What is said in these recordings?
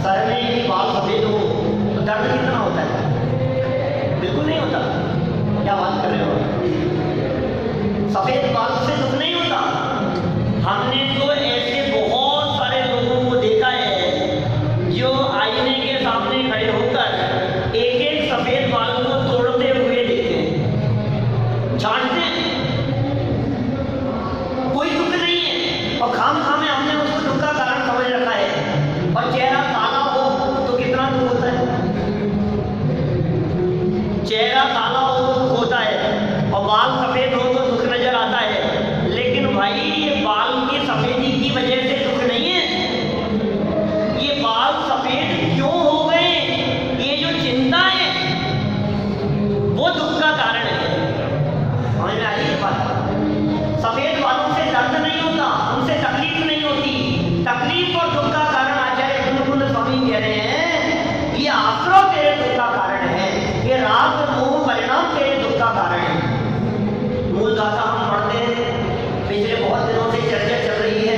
Sir में भी बाल सफेद हो तो दर्द कितना होता है? बिल्कुल नहीं होता। क्या बात कर रहे हो? सफेद बाल से दुख नहीं होता। हमने तो ऐसे बहुत सारे लोगों को देखा है जो आईने के सामने खड़े होकर एक एक सफेद बाल को तोड़ते हुए देखते हैं, छांटते हैं, कोई दुख नहीं है। और खाम-खा में हमने उसको दुख का कारण समझ रखा है। और चेहरा काला हो तो कितना दुख होता है, चेहरा काला हो तो दुख होता है, और बाल सफेद हो तो दुख नजर आता है। लेकिन भाई ये बाल की सफेदी की वजह से दुख नहीं है, ये बाल सफेद क्यों हो गए, ये जो चिंता है वो दुख का कारण है। समझ में आई ये बात? सफेद बालों से दर्द नहीं होता, उनसे तकलीफ नहीं होती। तकलीफ और दुख का कारण आचार्य कुंद स्वामी कह रहे हैं ये आश्रव तेरे दुख का कारण है, ये राग मोह परिणाम तेरे दुख का कारण है। मूल गाथा हम पढ़ते हैं, पिछले बहुत दिनों से चर्चा चल रही है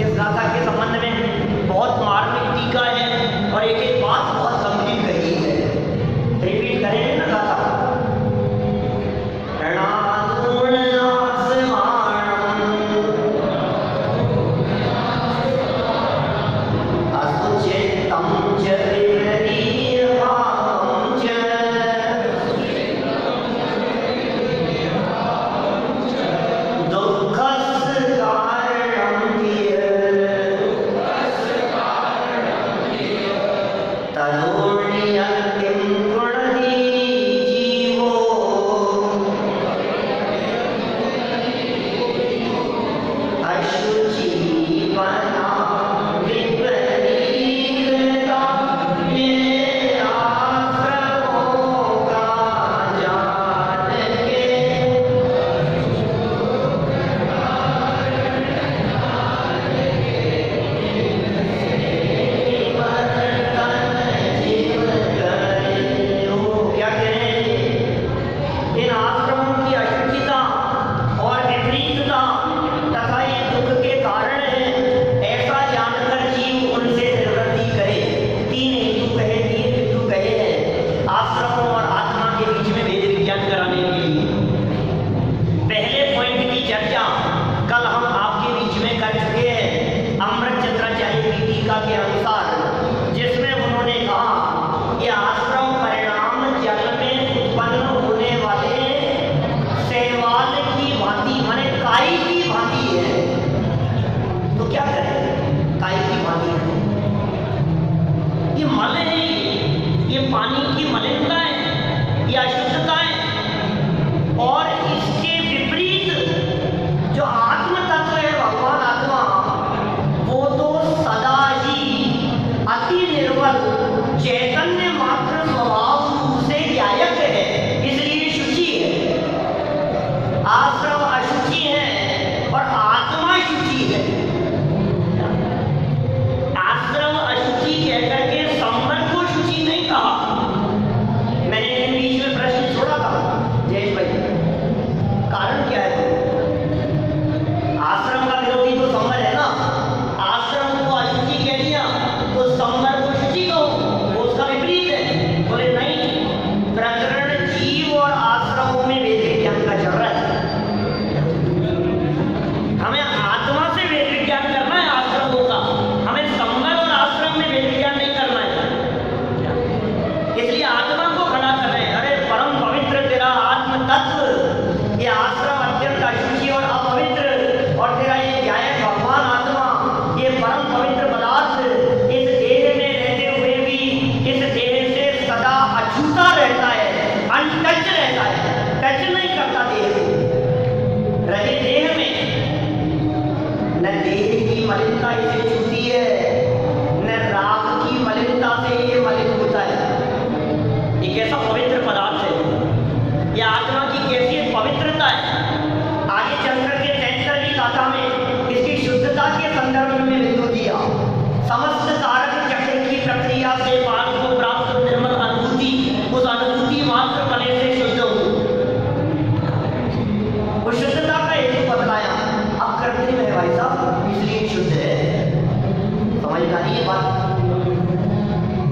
इस गाथा के संबंध में, बहुत मार्मिक टीका है और एक एक बात बहुत गंभीर कही है। रिपीट करेंगे ना गाथा।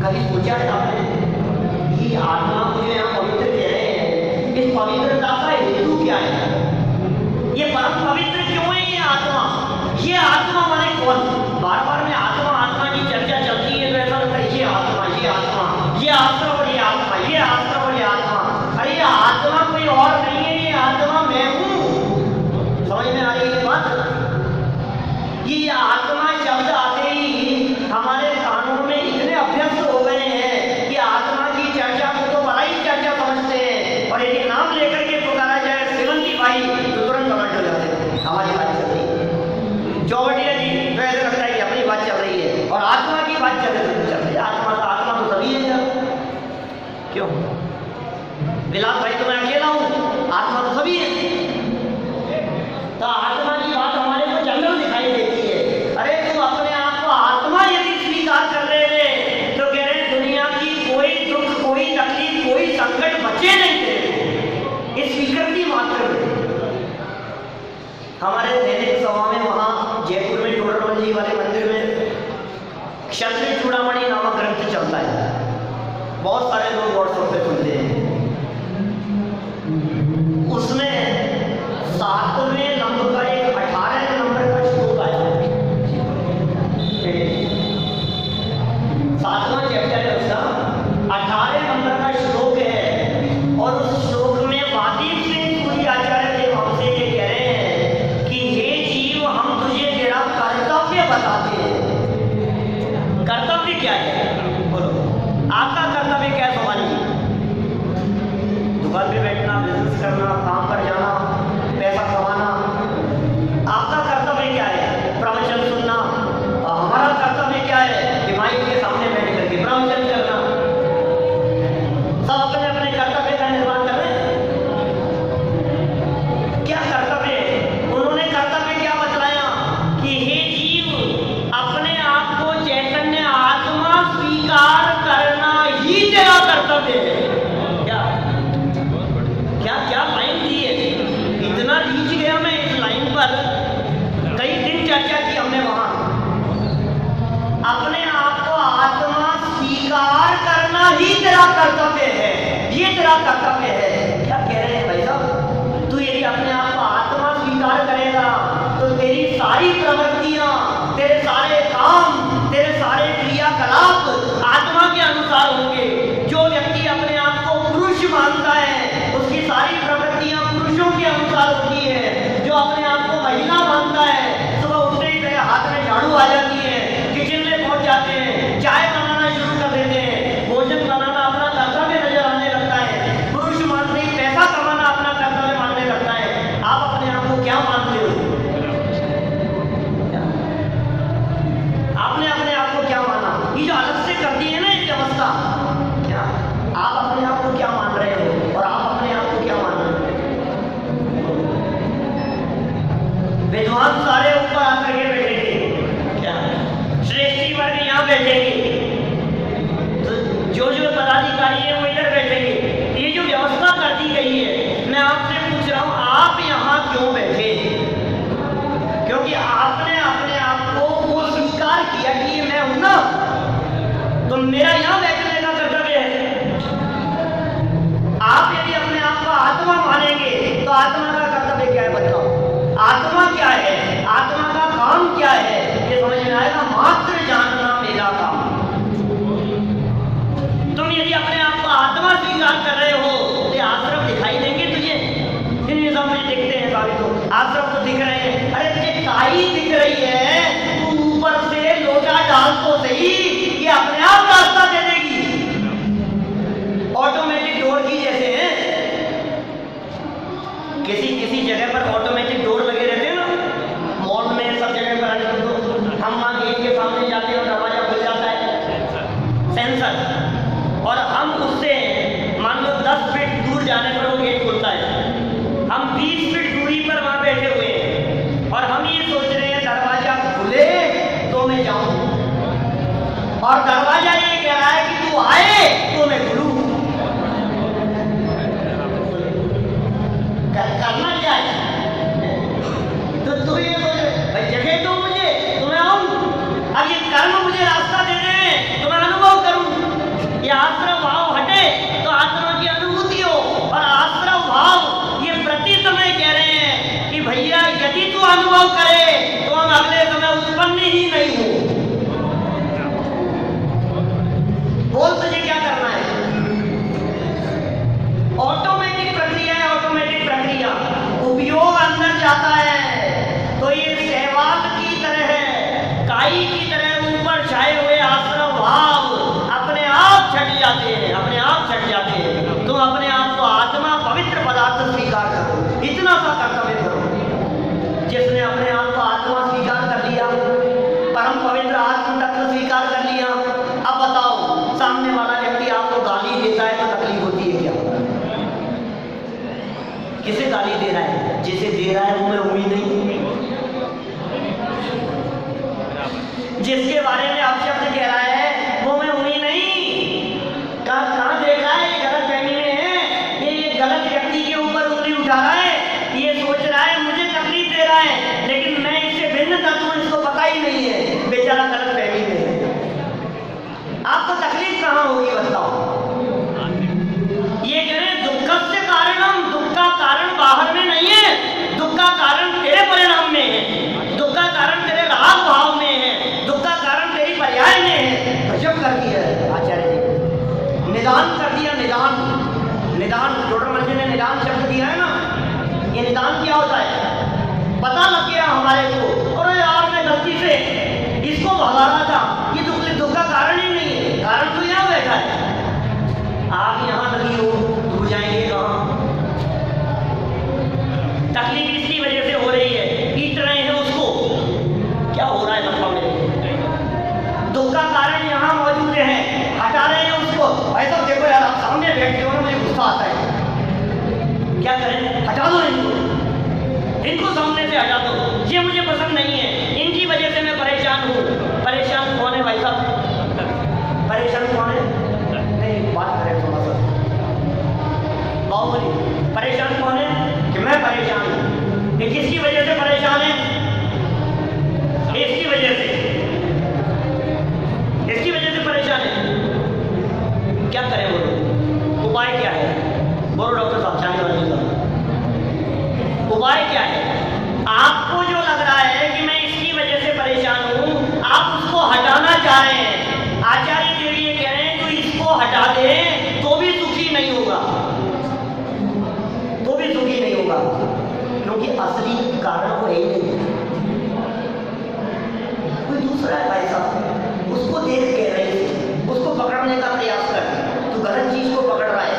कभी सोचा है क्या है, ये परम पवित्र क्यों है ये आत्मा? ये आत्मा माने कौन? बार बार में आत्मा आत्मा की चर्चा चलती है तो ऐसा लगता है ये आत्मा, ये आत्मा, ये आत्मा और ये आत्मा, ये आत्मा और ये आत्मा। अरे ये आत्मा कोई और नहीं है, ये आत्मा मैं हूं। समझ में आ रही है बात? ये आत्मा शब्द आते ही हमारे कानों में इतने अभ्यस्त हो गए हैं कि आत्मा की चर्चा को तो बड़ा ही चर्चा समझते हैं, और यदि नाम लेकर के पुकारा जाए श्रीमंती भाई तो तुरंत कमेंट हो जाते हैं हमारी बात चल रही है। चौबटिया जी तो ऐसा लगता है कि अपनी बात चल रही है, और आत्मा की बात चल रही है। आत्मा तो सभी है यार, क्यों विलास भाई तो मैं अकेला हूं, आत्मा तो सभी है। तो आत्मा की बात हमारे को जनरल दिखाई देती है। अरे तुम अपने आप को आत्मा यदि स्वीकार कर रहे थे तो कह रहे दुनिया की कोई दुख, कोई तकलीफ, कोई संकट बचे नहीं थे इस स्वीकृति मात्र में। हमारे दैनिक सभा में वहां जयपुर में टोडरमल जी वाले मंदिर में क्षत्रिय चूड़ामणि नामक ग्रंथ चलता है, बहुत सारे लोग व्हाट्सएप पे सुनते हैं। उसमें 7वें नंबर का एक 18 नंबर का श्लोक आया है, 7वां चैप्टर है उसका, 18 नंबर का श्लोक है। और उस श्लोक में वादीप सिंह सूरी आचार्य देव हमसे ये कह रहे हैं कि हे जीव, हम तुझे तेरा कर्तव्य बताते हैं। कर्तव्य क्या है बोलो, आपका कर्तव्य क्या है? सवाल जी, दुकान पे बैठना, बिजनेस करना, काम पर जाना, पैसा कमाना, आपका कर्तव्य क्या है? प्रवचन सुनना। हमारा कर्तव्य क्या है? कि माइक के सामने बैठ करके प्रवचन करना। सब अपने अपने कर्तव्य का निर्माण कर रहे हैं। क्या कर्तव्य है? उन्होंने कर्तव्य क्या बतलाया कि हे जीव, अपने आप को चैतन्य आत्मा स्वीकार करना ही तेरा कर्तव्य है। क्या लाइन दी है, इतना रीच गया मैं इस लाइन पर, कई दिन चर्चा की हमने वहां। अपने आप को आत्मा स्वीकार करना ही तेरा कर्तव्य है, ये तेरा कर्तव्य है। क्या कह रहे हैं भाई साहब? तू यदि अपने आप को आत्मा स्वीकार करेगा तो तेरी सारी प्रवृत्तियां, तेरे सारे काम, तेरे सारे क्रियाकलाप आत्मा के अनुसार होंगे। जो व्यक्ति अपने आप को पुरुष मानता है उसकी सारी प्रवृत्तियां पुरुषों के अनुसार होती है। जो अपने आप को महिला मानता है, सुबह उठते ही हाथ में झाड़ू आ जाती है, किचन में पहुंच जाते हैं, चाय बनाना शुरू कर देते हैं, भोजन बनाना अपना कर्तव्य नजर आने लगता है। पुरुष मानते ही पैसा कमाना अपना कर्तव्य मानने लगता है। आप अपने आप को क्या मानते हो? आपने अपने आप को क्या माना? ये जो अलग से कर दी है ना ये व्यवस्था, क्या आप अपने आप को क्या मान रहे हो और आप अपने आप को क्या मान रहे हो? विद्वान सारे ऊपर आकर के बैठे थे, क्या इतना सा कर्तव्य करो। जिसने अपने आप को आत्मा स्वीकार कर लिया, परम पवित्र आत्म तत्व स्वीकार कर लिया, अब बताओ सामने वाला व्यक्ति आपको गाली देता है तो तकलीफ होती है क्या? किसे गाली दे रहा है? जिसे दे रहा है वो मैं हूं ही नहीं। जिसके बारे में अपशब्द कह रहा है वो मैं हूं ही नहीं। कहां देख रहा है? ये गलत फहमी में है। ये गलत व्यक्ति के ऊपर उंगली उठा रहा है। ये सोच रहा है मुझे तकलीफ दे रहा है, लेकिन मैं इससे भिन्न तत्व हूं, इसको पता ही नहीं है। बेचारा गलत फहमी में है। आपको तकलीफ कहां होगी बताओ? ये कह रहे दुख से कारणम, दुख का कारण बाहर में नहीं है, दुख का कारण तेरे परिणाम में है, दुख का कारण तेरे राग भाव में है, दुख का कारण तेरी पर्याय में है। गजब कर दिया आचार्य जी, निदान कर दिया। निदान डॉक्टर जी ने निदान शब्द दिया है ना, ये निदान क्या होता है? पता लग गया हमारे को, और यार मैं गलती से इसको भगा रहा था, ये दुख का कारण ही नहीं है, कारण तो यहाँ बैठा है। आप यहाँ लगी हो, दूर जाएंगे कहाँ? तकलीफ इसकी वजह से हो रही है, पीट रहे हैं उसको, क्या हो रहा है मतलब मेरे? दुख का कारण यहाँ मौजूद है, हटा रहे हैं उसको। ऐसा देखो यार, आप सामने बैठते हो ना, मुझे गुस्सा आता है, क्या करें? हटा दो इनको सामने से हटा दो, ये मुझे पसंद नहीं है, इनकी वजह से मैं परेशान हूँ। परेशान कौन है भाई साहब? परेशान कौन है? नहीं, बात करें थोड़ा सा बाहुबली। परेशान कौन है? कि मैं परेशान हूँ। ये किसकी वजह से परेशान है? इसकी वजह से, इसकी वजह से परेशान है। क्या करें बोलो? उपाय क्या है? बोलो डॉक्टर साहब, जाने वाले साहब, उपाय क्या है? आपको जो लग रहा है कि मैं इसकी वजह से परेशान हूं, आप उसको हटाना चाह रहे हैं। आचार्य देव ये कह रहे हैं तो इसको हटा दे तो भी सुखी नहीं होगा, तो भी सुखी नहीं होगा, क्योंकि असली कारण वो है ही नहीं, कोई दूसरा है भाई साहब। उसको देख के रहे, उसको पकड़ने का प्रयास कर, तो गलत चीज को पकड़ रहा है।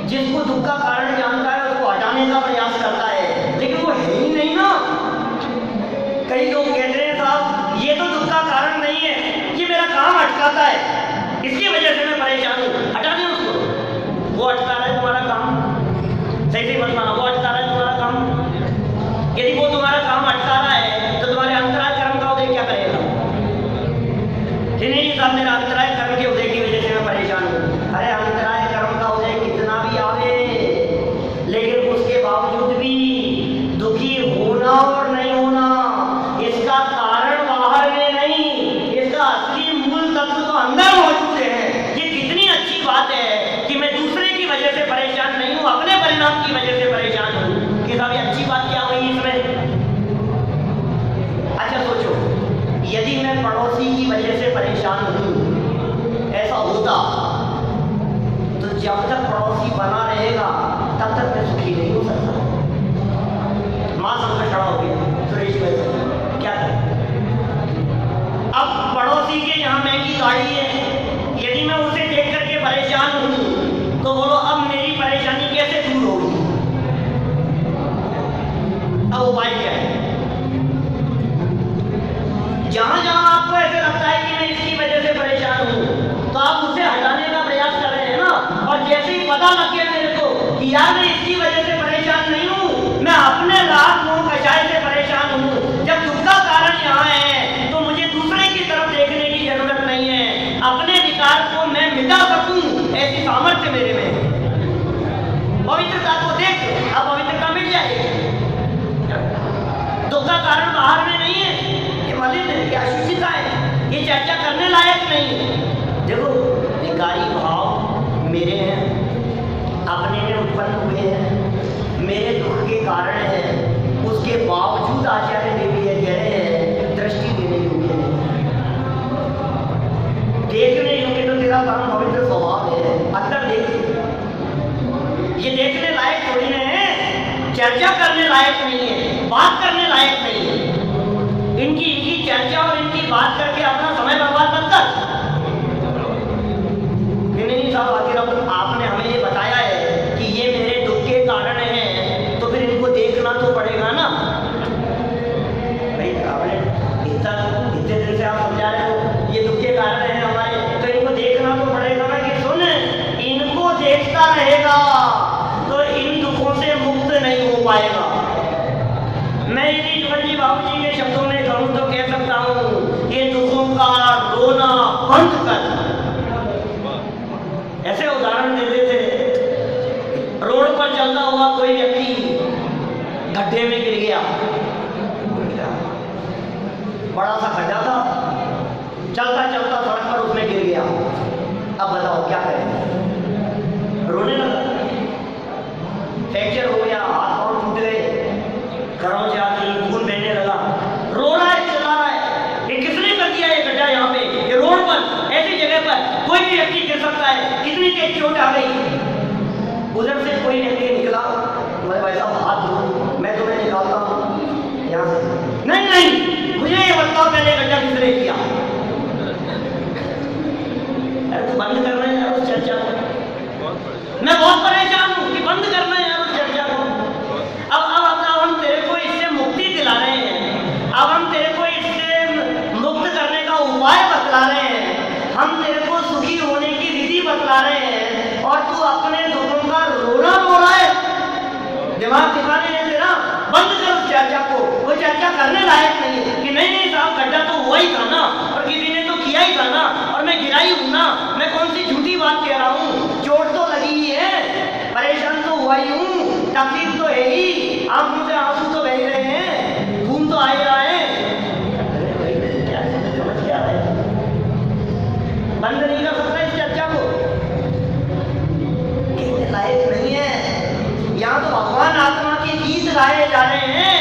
जिसको दुख का कारण जानता है उसको हटाने का प्रयास करता है, लेकिन वो है ही नहीं ना। कई लोग कहते हैं साहब ये तो दुख का कारण नहीं है, ये मेरा काम अटकाता है, इसकी वजह से मैं परेशान हूँ। हटा दें उसको। वो अटका रहा है तुम्हारा काम, सही से मत मानो, वो अटका रहा है तुम्हारा काम। यदि वो तुम्हारा काम अटका रहा है तो तुम्हारे अंतराय कर्म का उदय क्या करेगा? नहीं साहब मेरा अंतराय कर्म के उदय की वजह से मैं परेशान हूँ। अरे अंतराय कर्म का उदय कितना भी आवे, लेकिन उसके बावजूद भी दुखी होना और नहीं होना, इसका कारण बाहर में नहीं, इसका असली मूल तत्व तो अंदर मौजूद है। ये कितनी अच्छी बात है कि मैं दूसरे की वजह से परेशान नहीं हूँ, अपने परिणाम की वजह से परेशान हूँ। कि साहब ये अच्छी बात क्या हुई इसमें? अच्छा सोचो, यदि मैं पड़ोसी की वजह से परेशान हूँ, ऐसा होता तो जब तक पड़ोसी बना रहेगा तब तक मैं सुखी नहीं हो सकता। मां संकट खड़ा हो गया, सुरेश भाई क्या करें? अब पड़ोसी के यहाँ महंगी गाड़ी है, यदि मैं उसे देख करके परेशान हूँ तो बोलो अब मेरी परेशानी कैसे दूर होगी? अब उपाय क्या है? जहां जहां आपको ऐसे लगता है कि मैं इसकी वजह से परेशान हूं, तो आप उसे हटाने का प्रयास कर रहे हैं ना। और जैसे ही पता लग गया मेरे को कि यार मैं इसकी वजह से परेशान नहीं हूं, मैं अपने राग मोह कषाय से परेशान हूं, जब दुख का कारण यहाँ है तो मुझे दूसरे की तरफ देखने की जरूरत नहीं है, अपने विकार को मैं मिटा सकूं ऐसी सामर्थ्य मेरे में है। पवित्रता को देख, अब पवित्रता मिट जाएगी। दुख का कारण बाहर में नहीं है, ये मलिन है, ये अशुचिता है, ये चर्चा करने लायक नहीं है। देखो विकारी भाव मेरे हैं, अपने में उत्पन्न हुए हैं, मेरे दुख के कारण है, उसके बावजूद आचार्य देवी ये कह रहे हैं दृष्टि देने योग्य नहीं, देखने योग्य तो तेरा परम पवित्र स्वभाव है, अंदर देख, ये देखने लायक थोड़ी ना है, चर्चा करने लायक नहीं है, बात करने लायक नहीं है। इनकी चर्चा और इनकी बात करके अपना समय बर्बाद मत कर। नहीं साहब, आखिर आपने हमें ये बताया है कि ये मेरे दुख के कारण है, देखता रहेगा तो इन दुखों से मुक्त नहीं हो पाएगा। मैं यदि जी बाबू जी के शब्दों में कहूँ तो कह सकता हूँ, ये दुखों का रोना बंद कर। ऐसे उदाहरण देते थे, रोड पर चलता हुआ कोई व्यक्ति गड्ढे में गिर गया, बड़ा सा गड्ढा था, चलता चलता सड़क पर उसमें गिर गया। अब बताओ क्या करें? रोने लगा, फ्रैक्चर हो गया, हाथ पांव टूट गए, घरों से आती खून बहने लगा, रो रहा है, चिल्ला रहा है, ये किसने कर दिया ये गड्ढा यहाँ पे, ये रोड पर, ऐसी जगह पर कोई भी व्यक्ति गिर सकता है, कितनी तेज चोट आ गई। उधर से कोई व्यक्ति निकला, मैं भाई साहब हाथ धो, मैं तुम्हें निकालता हूँ यहाँ से। नहीं नहीं, मुझे ये बताओ पहले गड्ढा किसने किया। अरे तू बंद करना है यार उस चर्चा को, मैं बहुत परेशान हूँ कि बंद करना है यार उस चर्चा को। अब हम तेरे को इससे मुक्ति दिला रहे हैं, अब हम तेरे को इससे मुक्त करने का उपाय बतला रहे हैं, हम तेरे को सुखी होने की विधि बतला रहे हैं, और तू अपने दुखों का रोना रो रहा है। दिमाग ठिकाने है तेरा, बंद कर उस चर्चा को, वो चर्चा करने लायक नहीं है। कि नहीं साहब गड्ढा तो हुआ ही था ना, और किसी ने तो किया ही था ना, और मैं गिरा ही हूं ना, मैं कौन सी झूठी बात कह रहा हूँ, चोट तो लगी ही है, परेशान तो हुआ ही हूँ, तकलीफ तो है ही, आंखों से आंसू तो बह रहे हैं, खून तो आ ही रहा है। समझ क्या है? बंद नहीं कर सकता इस चर्चा को, कहने लायक नहीं है। यहाँ तो भगवान आत्मा के गीत गाए जा रहे हैं,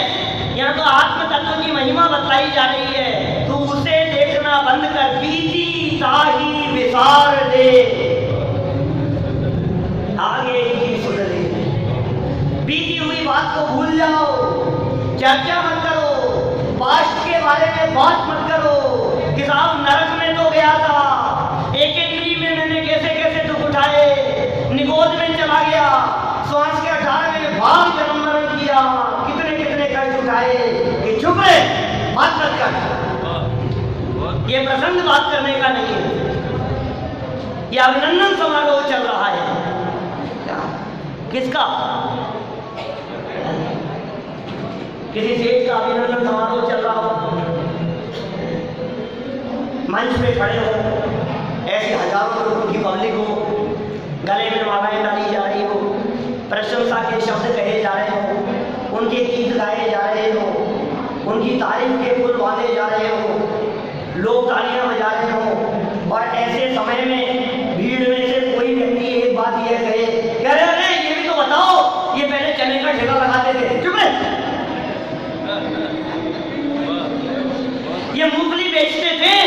यहाँ तो आत्म तत्व की महिमा बतलाई जा रही है। तू उसे देखना बंद कर, बीती ताही विसार दे, आगे ही सुन ले। बीती हुई बात को भूल जाओ, चर्चा मत करो, पास्ट के बारे में बात मत करो कि साहब नरक में तो गया था, एक एक में मैंने कैसे कैसे दुख उठाए, निगोद में चला गया, श्वास के 18वें भाग जन्म मरण किया, कितने कितने कष्ट उठाए। कि चुप रहे, बात मत कर, ये प्रसंग बात करने का नहीं है, ये अभिनंदन समारोह चल रहा है। किसका? किसी सेठ का अभिनंदन समारोह चल रहा हो, मंच पे खड़े हो, ऐसे हजारों लोगों की पब्लिक हो, गले में मालाएं डाली जा रही हो, प्रशंसा के शब्द कहे जा रहे हो, उनके गीत गाए जा रहे हो, उनकी तारीफ के फूल बांधे जा रहे हो, लोग तालियां बजा रहे हो, और ऐसे समय में भीड़ में से कोई व्यक्ति एक बात यह कहे, कह रहे अरे ये भी तो बताओ, ये पहले चने का ठेला लगाते थे, चुप रहे, ये मूंगफली बेचते थे,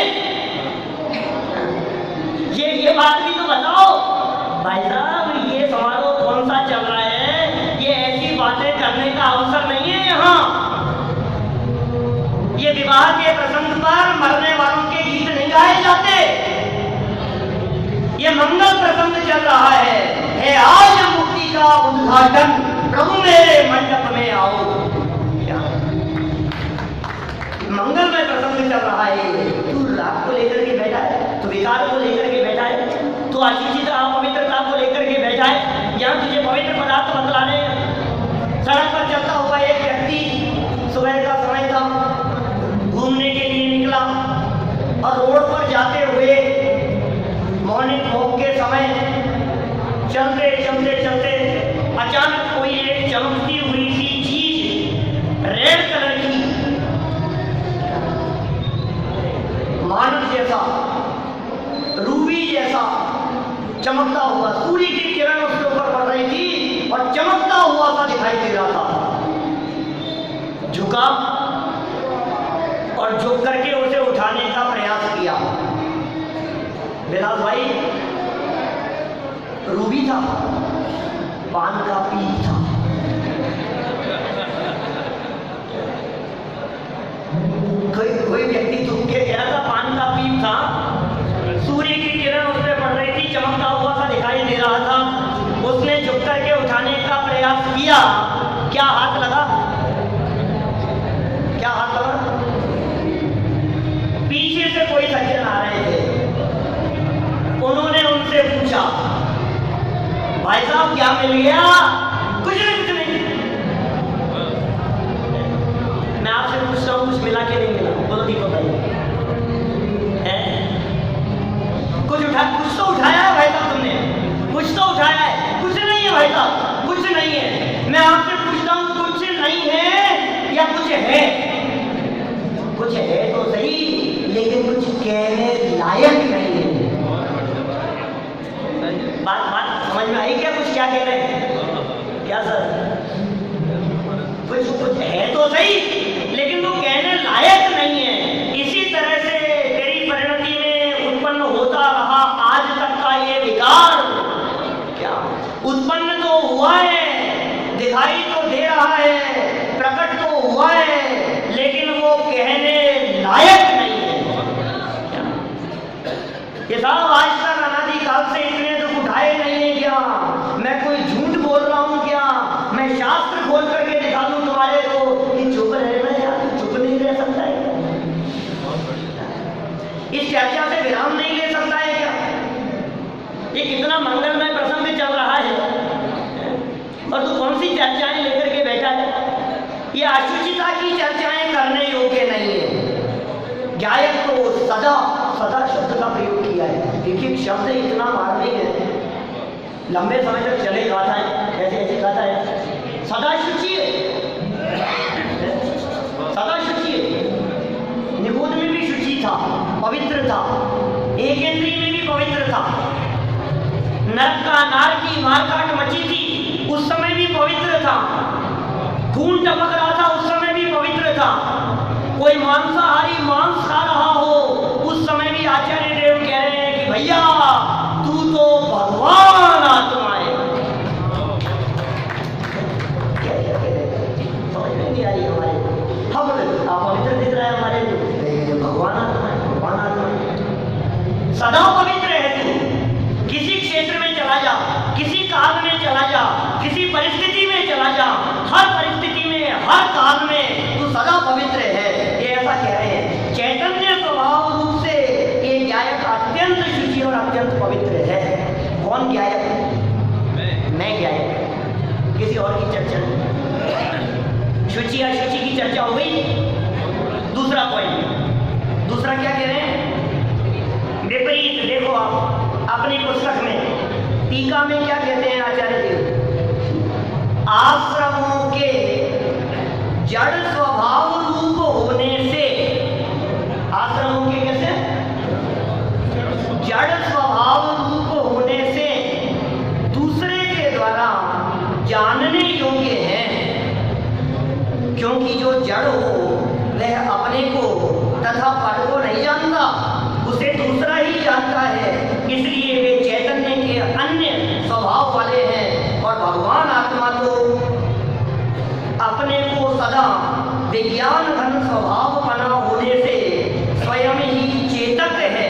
ये बात भी तो बताओ। भाई साहब ये समारोह कौन सा चल रहा है, ये ऐसी बातें करने का अवसर नहीं है यहाँ। ये विवाह के प्रसंग पर मरने वालों के गीत नहीं गाए जाते, ये मंगल प्रसंग चल रहा है आज मुक्ति का उद्घाटन, प्रभु मेरे मंडप में आओ। मंगल में प्रसंग चल रहा है, तू राग को लेकर के बैठा है, तू विकार को लेकर के बैठा है, तू अशिक्षिता पवित्रता को लेकर के बैठा है। यहाँ तुझे पवित्र पदार्थ बतलाने, सड़क पर चलता हुआ एक व्यक्ति सुबह का समय था, घूमने के लिए निकला, और रोड पर जाते हुए मॉर्निंग वॉक के समय चलते चलते चलते अचानक कोई एक चमकती हुई सी चीज रेड कलर की, मानव जैसा, रूबी जैसा चमकता हुआ, सूर्य की किरण उसके ऊपर पड़ रही थी और चमकता हुआ सा दिखाई दे रहा था। झुका और झुक करके उसे उठाने का प्रयास किया। बिलाल भाई रूबी था, पान का पीप था, कोई व्यक्ति झुक के गया था, पान का पीप था, सूर्य की किरण उस पर पड़ रही थी, चमकता हुआ सा दिखाई दे रहा था, उसने झुक करके उठाने का प्रयास किया। क्या हाथ लगा? क्या हाथ लगा? पीछे से कोई सज्जन आ रहे थे, उन्होंने उनसे पूछा भाई साहब क्या मिल गया? कुछ नहीं, कुछ नहीं। मैं आपसे पूछता हूँ, कुछ मिला के नहीं मिला? बोलो ठीक बताइए। कुछ तो उठाया है भाई साहब तुमने, कुछ तो उठाया है। कुछ नहीं है भाई साहब, कुछ नहीं है। मैं आपसे पूछता हूँ, कुछ नहीं है या कुछ है? कुछ है तो सही, लेकिन कुछ कहने लायक नहीं है। बात समझ में आई क्या? कुछ क्या कह रहे हैं? क्या सर? कुछ है तो सही, लेकिन वो कहने लायक नहीं है। इसी तरह से तेरी परिणति में उत्पन्न होता रहा आज तक का ये विकार। क्या उत्पन्न तो हुआ है, दिखाई तो दे रहा है, प्रकट तो हुआ है, लेकिन वो कहने लायक नहीं है। ये साहब आज तक अनादिकाल से इतने दुख उठाए नहीं है क्या? मैं कोई झूठ बोल रहा हूँ क्या? मैं शास्त्र खोल करके दिखा दूं तुम्हारे को कि चुप रहना यार, चुप नहीं रह सकता है क्या? इस चर्चा से विराम नहीं ले सकता है क्या? ये कितना मंगलमय प्रसंग चल रहा है और तू कौन सी चर्चाएं लेकर के बैठा है? ये अशुचिता की चर्चाएं करने योग्य नहीं है। गायक तो सदा सदा शब्द का प्रयोग किया है। देखिए शब्द इतना मार्मिक है, लंबे समय तक चले गाता है, ऐसे ऐसे गाता है। सदा शुचि है, सदा शुचि है। निगोद में भी शुचि था, पवित्र था, एक इंद्रिय में भी पवित्र था। नरक का नार की मारकाट मची थी, उस समय भी पवित्र था। खून टपक रहा था, उस समय भी पवित्र था। कोई मांसाहारी मांस खा रहा हो, उस समय भी आचार्य देव कह रहे हैं कि भैया तू तो भगवान आत्मा है। समझ में नहीं आ रही हमारे, हम पवित्र दिख रहा है हमारे, भगवान आत्मा है, भगवान आत्मा है। सदा पवित्र है तू। किसी क्षेत्र में चला जा, किसी काल में चला जा, किसी परिस्थिति में चला जा, हर परिस्थिति में, हर काल में तू सदा पवित्र है। ये ऐसा कह रहे हैं। चैतन्य स्वभाव रूप से ये गायक अत्यंत शुचि और अत्यंत पवित्र है। कौन गायक? मैं गायक। किसी और की चर्चा नहीं। शुचि अशुचि की चर्चा हो गई। दूसरा पॉइंट, दूसरा क्या कह रहे हैं? विपरीत। देखो आप अपनी पुस्तक में टीका में क्या कहते हैं आचार्य देव? आश्रमों के जड़ स्वभाव रूप होने से, आश्रमों के कैसे? जड़ स्वभाव रूप होने से दूसरे के द्वारा जानने योग्य है। क्योंकि जो जड़ हो वह अपने को तथा पर को नहीं जानता, उसे दूसरा ही जानता है। इसलिए वे चैतन्य के अन्य स्वभाव वाले हैं और भगवान आत्मा तो अपने को सदा विज्ञान घन स्वभाव बना होने से स्वयं ही चेतक है,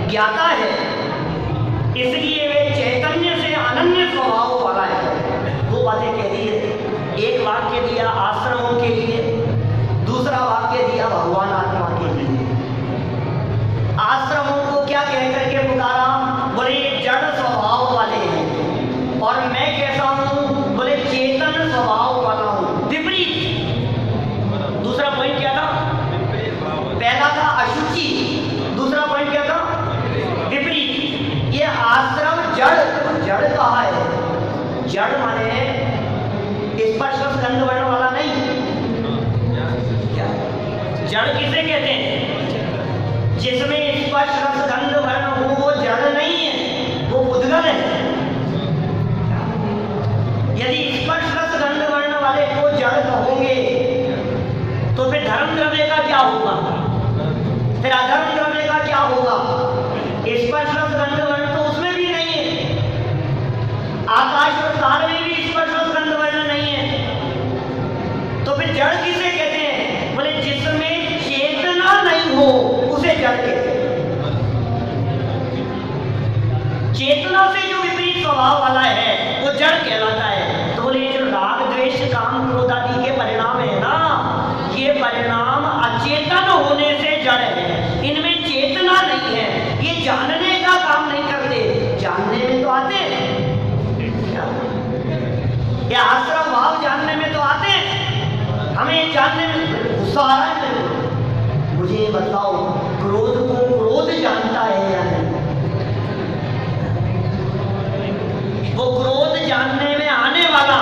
ज्ञाता है। इसलिए वे चैतन्य से अनन्य स्वभाव वाला है। दो बातें कह दी है। एक वाक्य दिया आश्रमों के लिए, दूसरा वाक्य दिया भगवान आत्मा के लिए। आश्रमों को क्या कह करके पुकारा? बोले ये जड़ स्वभाव वाले हैं और मैं कैसा हूं? बोले चेतन स्वभाव वाला हूं। विपरीत। दूसरा पॉइंट क्या था? पहला था अशुचि, दूसरा पॉइंट क्या था? विपरीत। ये आश्रम जड़, जड़ कहा है? जड़ माने स्पर्श गंध वर्ण वाला नहीं। क्या जड़ किसे कहते हैं? जिसमें स्पर्श रस गंध वर्ण हो वो जड़ नहीं है, वो उद्गल है। यदि स्पर्श रस गंध वर्ण वाले को जड़ कहोगे तो फिर धर्म द्रव्य का क्या होगा? फिर अधर्म द्रव्य का क्या होगा? स्पर्श रस गंध वर्ण तो उसमें भी नहीं है। आकाश और काल में भी स्पर्श रस गंध वर्ण नहीं है। तो फिर जड़ किसे कहते हैं? बोले जिसमें चेतना नहीं हो उसे जड़ कहते हैं। चेतना से जो विपरीत स्वभाव वाला है वो जड़ कहलाता है। तो बोले ये जो राग द्वेष काम क्रोध आदि के परिणाम है ना, ये परिणाम अचेतन होने से जड़ है। इनमें चेतना नहीं है, ये जानने का काम नहीं करते। जानने में तो आते हैं, जानने में गुस्सा आ रहा है मेरे को। मुझे बताओ, क्रोध को क्रोध जानता है या नहीं? वो क्रोध जानने में आने वाला,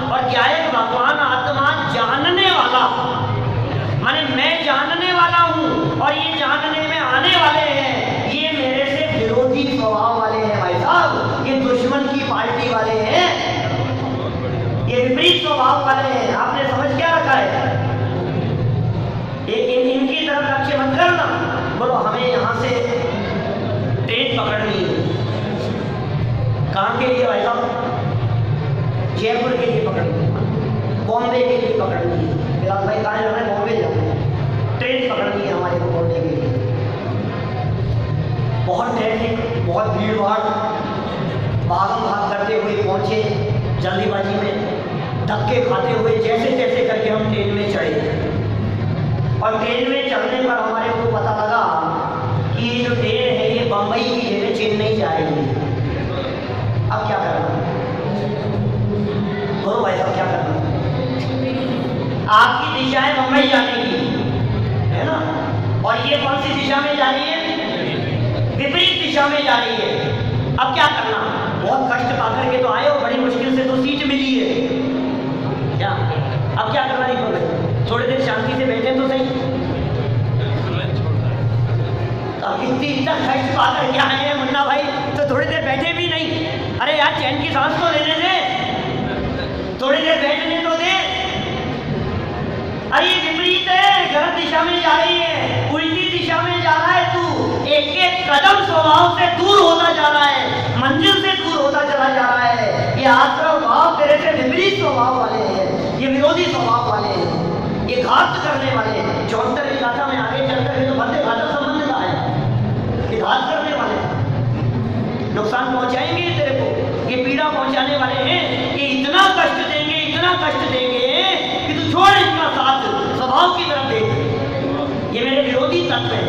और क्या है भगवान आत्मा जानने वाला, माने मैं जानने वाला हूं और ये जानने में आने वाले हैं। ये मेरे से विरोधी स्वभाव वाले हैं भाई साहब, ये दुश्मन की पार्टी वाले हैं, ये विपरीत स्वभाव वाले हैं। आपने समझ क्या रखा है? इनकी तरफ लक्ष्य मत करना। बोलो हमें यहाँ से ट्रेन पकड़नी है, कहाँ के लिए भाई साहब? जयपुर के लिए पकड़नी है, बॉम्बे के लिए पकड़नी है। बिलाल भाई कहाँ जाना है? बॉम्बे जाना है, ट्रेन पकड़नी है हमारे को बॉम्बे के लिए। बहुत ट्रैफिक, बहुत भीड़ भाड़, भागम भाग करते हुए पहुंचे, जल्दीबाजी में धक्के खाते हुए जैसे तैसे करके हम ट्रेन में चढ़े। और ट्रेन में चढ़ने पर हमारे को पता लगा कि ये जो ट्रेन है ये बम्बई की जगह चेन्नई जाएगी। अब क्या करना? बोलो भाई साहब क्या करना? आपकी दिशा है बम्बई जाने की, है ना? और ये कौन सी दिशा में जा रही है? विपरीत दिशा में जा रही है। अब क्या करना? बहुत कष्ट पाकर के तो आए हो, बड़ी मुश्किल से तो सीट मिली है, क्या अब क्या करना? नहीं पड़े, थोड़ी देर शांति से बैठे तो सही। अब इतना कष्ट पाकर क्या है मुन्ना भाई, तो थोड़ी देर बैठे भी नहीं। अरे यार चैन की सांस तो लेने दे, थोड़ी देर बैठने तो दे। अरे ये विपरीत है, गलत दिशा में जा रही है, उल्टी दिशा में जा रहा है तू। एक एक कदम स्वभाव से दूर होता जा रहा है, मंजिल से दूर होता चला जा रहा है। ये आश्रम भाव तेरे से विपरीत स्वभाव वाले हैं, ये विरोधी स्वभाव वाले हैं, ये घात करने वाले हैं। 74 इलाका में आगे चल करके तो बंदे घातक संबंध का है, ये घात करने वाले हैं, नुकसान पहुंचाएंगे तेरे को, ये पीड़ा पहुंचाने वाले हैं, ये इतना कष्ट देंगे, इतना कष्ट देंगे कि तू छोड़ इनका साथ, स्वभाव की तरफ देख। ये मेरे विरोधी तत्व है।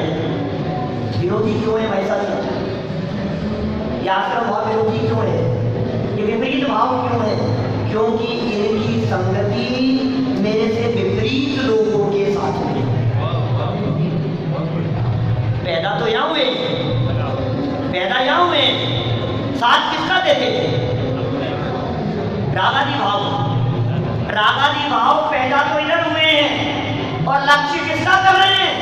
विरोधी क्यों है भाई साहब? ये आश्रम भाव विरोधी क्यों है? ये विपरीत भाव क्यों है? क्योंकि इनकी संगति मेरे से विपरीत लोगों के साथ हुई। पैदा तो यहाँ हुए, पैदा यहाँ हुए, साथ किसका देते? रागादि भाव, रागादि भाव पैदा तो इधर हुए हैं, और लक्ष्य किसका कर रहे हैं?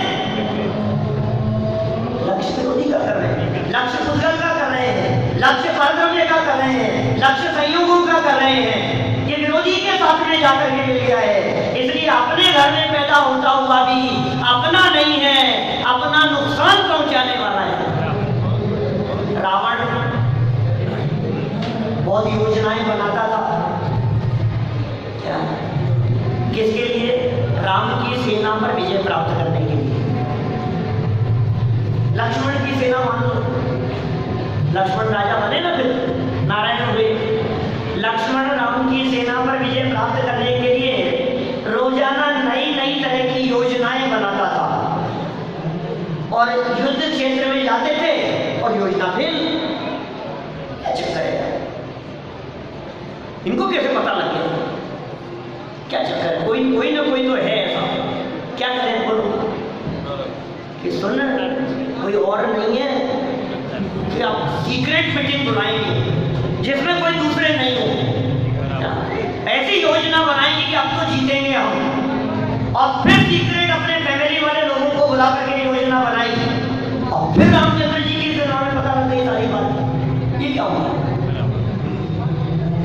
लक्ष्य विरोधी का कर रहे हैं, लक्ष्य पुस्तक का कर रहे हैं, लक्ष्य परद्रव्य का कर रहे हैं, लक्ष्य संयोगों का कर रहे हैं। ये विरोधी के साथ में जाकर के मिल गया है। इसलिए अपने घर में पैदा होता हुआ भी अपना नहीं है, अपना नुकसान पहुंचाने वाला है। रावण बहुत योजनाएं बनाता था, क्या किसके लिए? राम की सेना पर विजय प्राप्त करने के लिए। लक्ष्मण की सेना मान लो, लक्ष्मण राजा बने ना, फिर नारायण हुए। लक्ष्मण राम की सेना पर विजय प्राप्त करने के लिए रोजाना नई नई तरह की योजनाएं बनाता था, और युद्ध क्षेत्र में जाते थे और योजना फेल। क्या चक्कर है? इनको कैसे पता लग गया? क्या चक्कर है? कोई ना कोई तो है ऐसा। क्या करें? बोलो कि सुन, कोई और नहीं है कि आप सीक्रेट मीटिंग बुलाएंगे जिसमें कोई दूसरे नहीं हो, ऐसी योजना बनाएंगे कि अब तो जीतेंगे हम, और फिर सीक्रेट अपने फैमिली वाले लोगों को बुला करके योजना बनाई, और फिर रामचंद्र जी की सेना में पता लग गई सारी बात। ये क्या हुआ?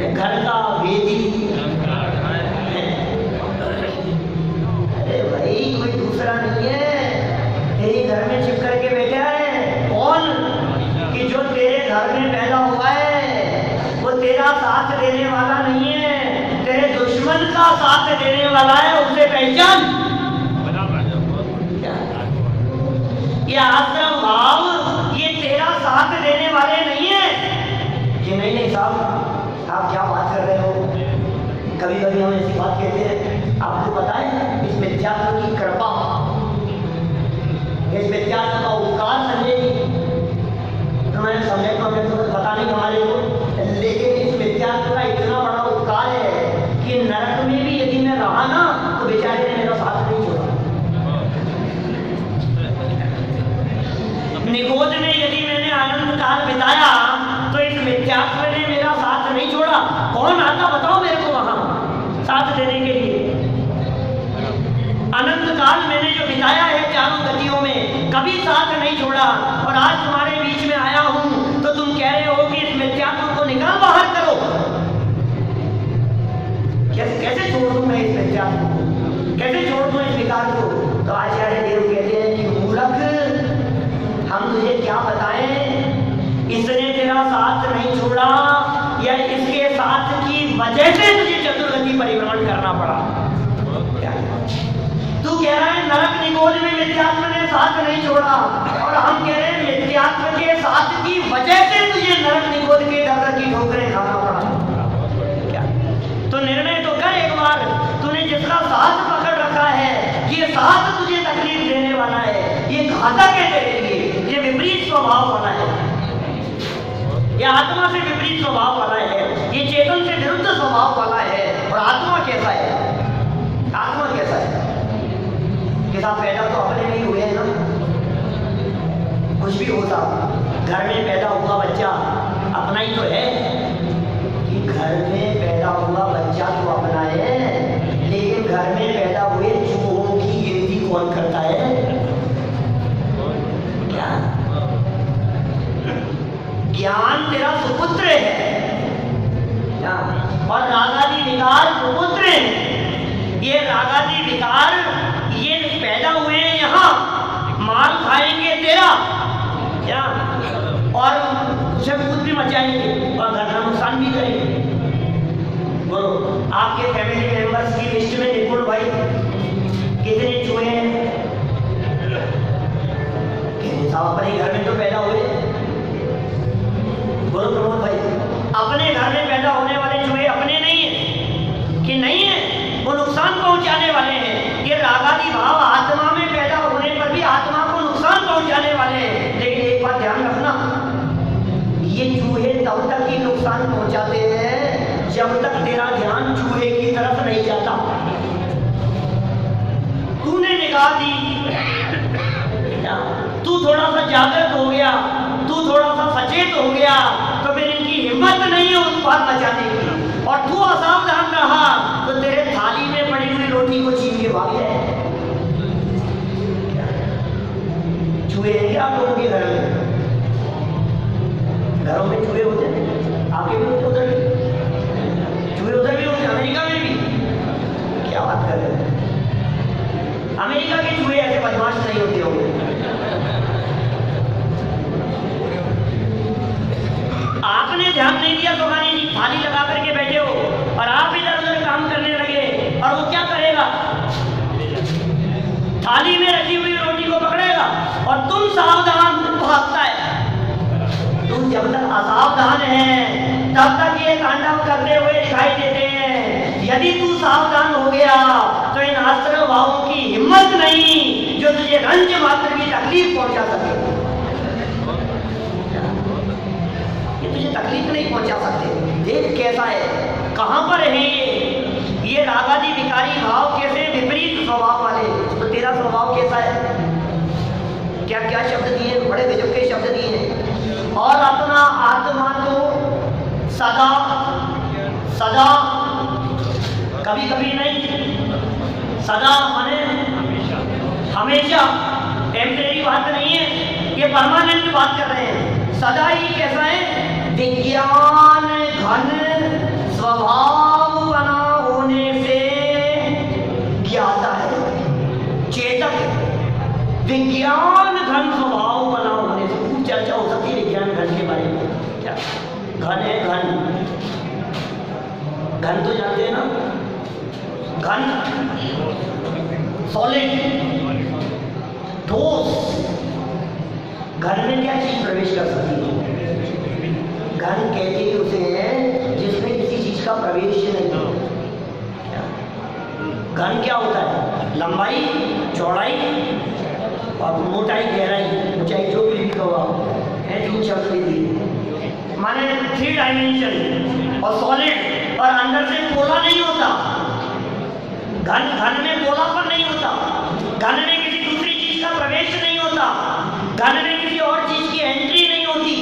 घर का वेदी, अरे भाई कोई दूसरा नहीं है, तेरे घर में छिप करके बैठा है। कौन? कि जो तेरे घर में पैदा हुआ है वो तेरा साथ देने वाला नहीं है, तेरे दुश्मन का साथ देने वाला है, उसे पहचान। ये आश्रम भाव ये तेरा साथ देने वाले नहीं है। कि नहीं साहब, आप क्या बात कर रहे हो? कभी कभी हम ऐसी बात कहते हैं, आपको पता है इस विद्यार्थी की कृपा, इस विद्यार्थी का उपकार संजय जी, तो मैंने समझे तो पता नहीं हमारे को, लेकिन इस विद्यार्थी का इतना बड़ा उपकार है कि नरक में भी यदि मैं रहा ना तो बेचारे ने मेरा साथ कौन आता बताओ मेरे को वहां साथ देने के लिए। अनंत काल मैंने जो बिताया है चारों गतियों में, कभी साथ नहीं छोड़ा, और आज तुम्हारे बीच में आया हूं तो तुम कह रहे हो कि इस मिथ्यात्व को निकाल बाहर करो। कैसे छोड़ दूं मैं इस मिथ्यात्व को, कैसे छोड़ दूं इस विकार को? तो आचार्य देव कहते हैं कि मूर्ख, हम तुझे क्या बताएं, इसने तेरा साथ नहीं छोड़ा या इसके साथ की वजह से तुझे चतुर्गति परिभ्रमण करना पड़ा। तू कह रहा है नरक निगोद में मिथ्यात्व ने साथ नहीं छोड़ा, और हम कह रहे हैं मिथ्यात्व के साथ की वजह से तुझे नरक निगोद के डगर की ठोकरें खाना पड़ा। क्या? तो निर्णय तो कर एक बार, तूने जिसका साथ पकड़ रखा है, ये साथ तुझे तकलीफ देने वाला है, ये घातक है तेरे लिए, ये विपरीत स्वभाव वाला है, ये आत्मा से विपरीत स्वभाव वाला है, ये चेतन से विरुद्ध स्वभाव वाला है। और आत्मा कैसा है? आत्मा कैसा है? कि साहब पैदा तो अपने में ही हुए हैं ना, कुछ भी होता, घर में पैदा हुआ बच्चा अपना ही तो है, कि घर में पैदा हुआ बच्चा तो अपना है, लेकिन घर में पैदा हुए चूहों की गिनती कौन करता है? क्या? ज्ञान तेरा सुपुत्र है और रागादि विकार सुपुत्र है। ये रागादि विकार ये पैदा हुए हैं यहाँ, माल खाएंगे तेरा क्या, और उसे खुद भी मचाएंगे और घर का नुकसान भी करेंगे। बोलो, आपके फैमिली मेंबर्स की लिस्ट में निपुण भाई कितने चूहे हैं? साहब अपने घर में तो पैदा हुए। बोलो प्रमोद भाई, अपने घर में पैदा होने वाले चूहे अपने नहीं है कि नहीं है, वो नुकसान पहुंचाने वाले हैं। ये रागादि भाव आत्मा में पैदा होने पर भी आत्मा को नुकसान पहुंचाने वाले हैं। लेकिन एक बात ध्यान रखना, ये चूहे तब तक ही नुकसान पहुंचाते हैं जब तक तेरा ध्यान चूहे की तरफ नहीं जाता। तूने निकाल दी, तू थोड़ा सा जागृत हो गया, तू थोड़ा सा सचेत हो गया, तो फिर इनकी हिम्मत नहीं है उत्पाद बचाने की, और तू असावधान रहा तो तेरे थाली में पड़ी हुई रोटी को छीन के भाग जाए। चूहे हैं क्या आप लोगों के घर में? घरों में चूहे होते हैं, आपके भी होते, उधर भी चूहे, उधर भी होते, अमेरिका में भी। क्या बात कर रहे हैं? अमेरिका के चूहे ऐसे बदमाश नहीं होते होंगे। आपने ध्यान नहीं दिया सुखानी जी, थाली लगा करके बैठे हो और आप इधर उधर काम करने लगे, और वो क्या करेगा? थाली में रखी हुई रोटी को पकड़ेगा और तुम सावधान भागता है। तुम जब तक असावधान है तब तक ये तांडव करते हुए दिखाई देते हैं। यदि तू सावधान हो गया तो इन आश्रय भावों की हिम्मत नहीं जो तुझे रंज मात्र की तकलीफ पहुंचा सके। तुझे तकलीफ नहीं पहुंचा सकते। देख कैसा है, कहां पर है ये रागादि विकारी भाव, कैसे विपरीत स्वभाव वाले। तो तेरा स्वभाव कैसा है? क्या क्या शब्द दिए, बड़े गजब के शब्द दिए। और अपना आत्मा तो सदा सदा, कभी कभी नहीं, सदा माने हमेशा। टेम्परेरी बात नहीं है, ये परमानेंट बात कर रहे हैं। सदा ही कैसा है? विज्ञान घन स्वभाव बना होने से ज्ञाता है, चेतक है। विज्ञान घन स्वभाव बना होने से खूब चर्चा हो सकती है विज्ञान घन के बारे में। क्या घन है? घन, घन तो जानते हैं ना, घन सॉलिड, ठोस। घन में क्या चीज प्रवेश कर सकती है? घन कहते ही उसे है जिसमें किसी चीज का प्रवेश नहीं हो। घन क्या होता है? लंबाई, चौड़ाई और मोटाई, गहराई, ऊंचाई, जो भी कहो है, तीन शब्द दे दिए, माने 3 डायमेंशन। और सॉलिड, और अंदर से पोला नहीं होता। घन में पोलापन नहीं होता, घन में किसी दूसरी चीज का प्रवेश नहीं होता, घन में किसी और चीज की एंट्री नहीं होती।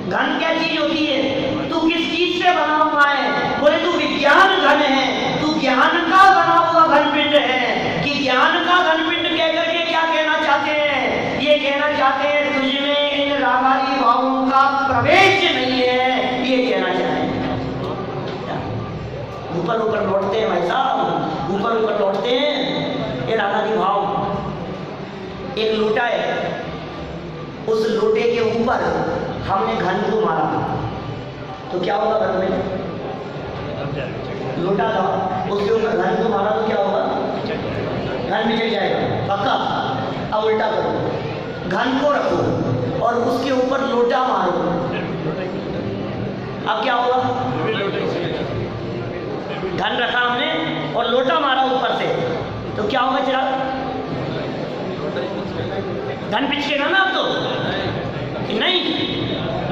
घन क्या चीज होती है? तू किस चीज से बना हुआ है? ऊपर ऊपर लौटते हैं भाई साहब, ऊपर ऊपर लौटते हैं। ये राधादी भाव, एक लोटा है, उस लोटे के ऊपर हमने घन को मारा तो क्या होगा? घन में लोटा था, उसके ऊपर घन को मारा तो क्या होगा? घन में चल जाएगा पक्का। अब उल्टा करो, घन को रखो और उसके ऊपर लोटा मारो, अब क्या होगा? घन रखा हमने और लोटा मारा ऊपर से तो क्या होगा चिराग? घन पिचकेगा ना अब तो? नहीं,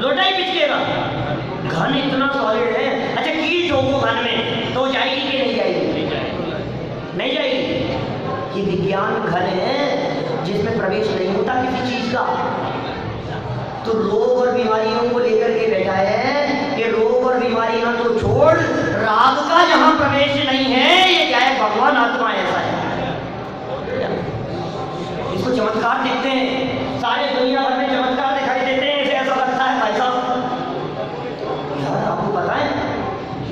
लोटा ही पिचकेगा। घन इतना सॉलिड है। अच्छा कीट हो घन में तो जाएगी कि नहीं जाएगी? नहीं जाएगी। ये विज्ञान घन है जिसमें प्रवेश नहीं होता किसी चीज का। तो रोग और बीमारियों को लेकर के बैठा है कि रोग और बीमारियां तो छोड़, राग का जहां प्रवेश नहीं है ये क्या है? भगवान आत्मा ऐसा है। इसको चमत्कार दिखते हैं, सारे दुनिया भर में चमत्कार दिखाई देते हैं, इसे ऐसा लगता है भाई साहब यार आपको पता है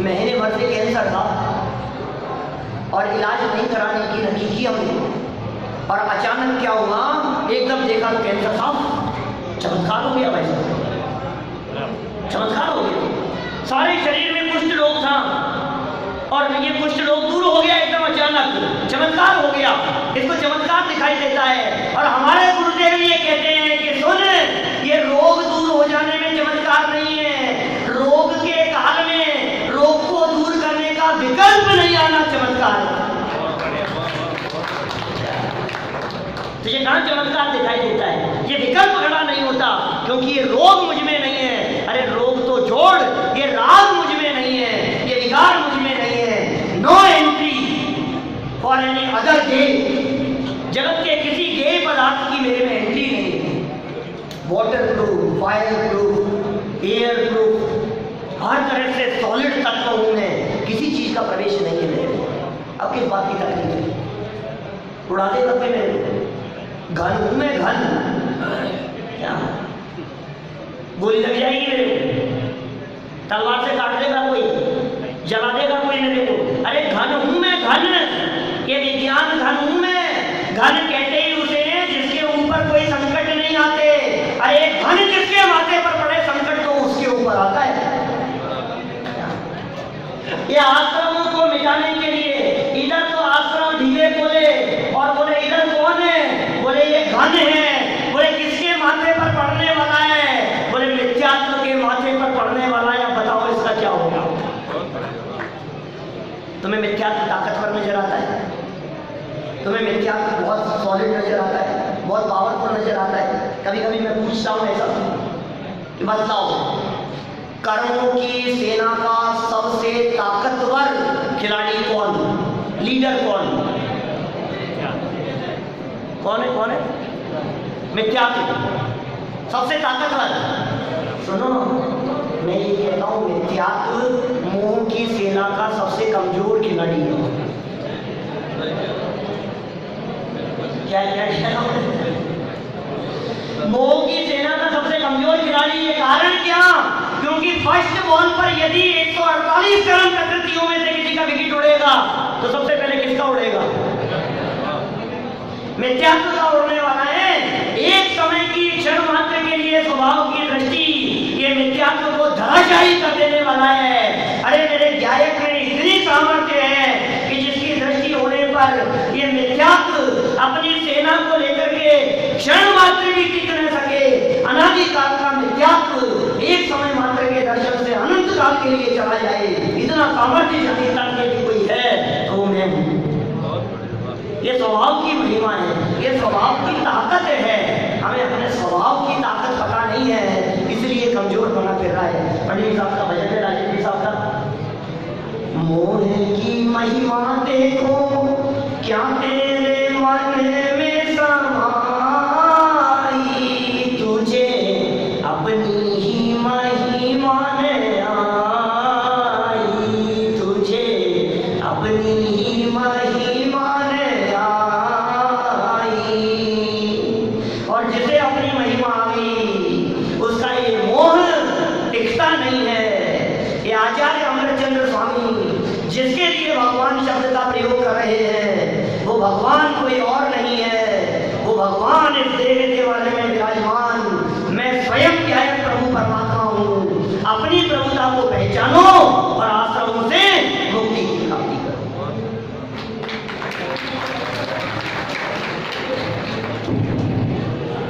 महीने भर से कैंसर था और इलाज नहीं कराने की रखी की हमने, और अचानक क्या हुआ? एकदम देखा तो कैंसर साफ, चमत्कार हो गया भाई साहब, चमत्कार हो गया। सारे शरीर में कुष्ठ रोग था और ये कुष्ठ रोग दूर हो गया एकदम अचानक, चमत्कार हो गया। इसको चमत्कार दिखाई देता है। और हमारे गुरुदेव ये कहते हैं कि सुन, ये रोग दूर हो जाने में चमत्कार नहीं है, रोग के काल में रोग को दूर करने का विकल्प नहीं आना चमत्कार है। तो ये कहां चमत्कार दिखाई देता है? ये विकल्प खड़ा नहीं होता क्योंकि ये रोग मुझ में नहीं है। अरे रोग तो छोड़, ये राग मुझ में नहीं है, ये विकार मुझ में नहीं है। No entry for any other game. जगत के किसी गेय पदार्थ की मेरे में एंट्री नहीं है। Waterproof, fireproof, airproof, हर तरह से सॉलिड तत्व हूं मैं, किसी चीज का प्रवेश नहीं है मेरे में। अब किस बात की तकलीफ है? उड़ा दे तब मेरे घन हूं मैं, घन क्या गोली लग जाएगी मेरे को, तलवार से काट देगा कोई, जला देगा कोई मेरे को। अरे घन हूं मैं, घन, ये विज्ञान घन हूं मैं। घन कहते ही उसे जिसके ऊपर कोई संकट नहीं आते। अरे घन जिसके माथे पर पड़े संकट तो उसके ऊपर आता है। ये आश्रमों को मिटाने के लिए इधर तो आश्रम ढीले बोले और बोले इधर कौन है? बोले ये घन है। बोले किसके माथे पर पड़ने वाला है? बोले मिथ्यात्व के माथे पर पड़ने वाला है। बताओ इसका क्या होगा? तुम्हें मिथ्यात्व ताकतवर नजर आता है? तुम्हें मिथ्यात्व बहुत सॉलिड नजर आता है, बहुत पावरफुल नजर आता है? कभी कभी मैं पूछता हूँ ऐसा कि बताओ कर्मों की सेना का सबसे ताकतवर खिलाड़ी कौन, लीडर कौन? कौन है? कौन है? मिथ्यात्व सबसे ताकतवर। सुनो, मैं ये कहता हूं मिथ्यात्व मोह की सेना का सबसे कमजोर खिलाड़ी है। क्या मोह की सेना का सबसे कमजोर खिलाड़ी है। कारण क्या? क्योंकि फर्स्ट बॉल पर यदि 148 कर्म प्रकृतियों में से किसी का विकेट उड़ेगा तो सबसे पहले किसका उड़ेगा? मिथ्यात्व का उड़ने वाला है। एक समय की क्षण मात्र के लिए स्वभाव की दृष्टि ये मिथ्यात्व को धराशायी कर देने वाला है। अरे मेरे गायक में इतनी सामर्थ्य है कि जिसकी दृष्टि होने पर ये मिथ्यात्व अपनी सेना को लेकर के क्षण मात्र भी टिक न सके। अनादिकाल का मिथ्यात्व एक समय मात्र के दर्शन से अनंत काल के लिए चला जाए। इतना सामर्थ्यशाली यदि कोई है तो मैं हूं। ये स्वभाव की महिमा है, ये स्वभाव की ताकत है। हमें अपने स्वभाव की ताकत पता नहीं है, इसलिए कमजोर बना फिर रहा है। पंडित साहब का भजन है, राजेश साहब का, मोह की महिमा देखो क्या तेरे मन में समाई, तुझे अपनी ही महिमा ने आई, तुझे अपनी ही महिमा ने आई। और जिसे अपनी महिमा आ गई उसका ये मोह टिकता नहीं है। ये आचार्य अमरचंद्र स्वामी जिसके वो भगवान कोई और नहीं है, वो भगवान इस देह के बारे में विराजमान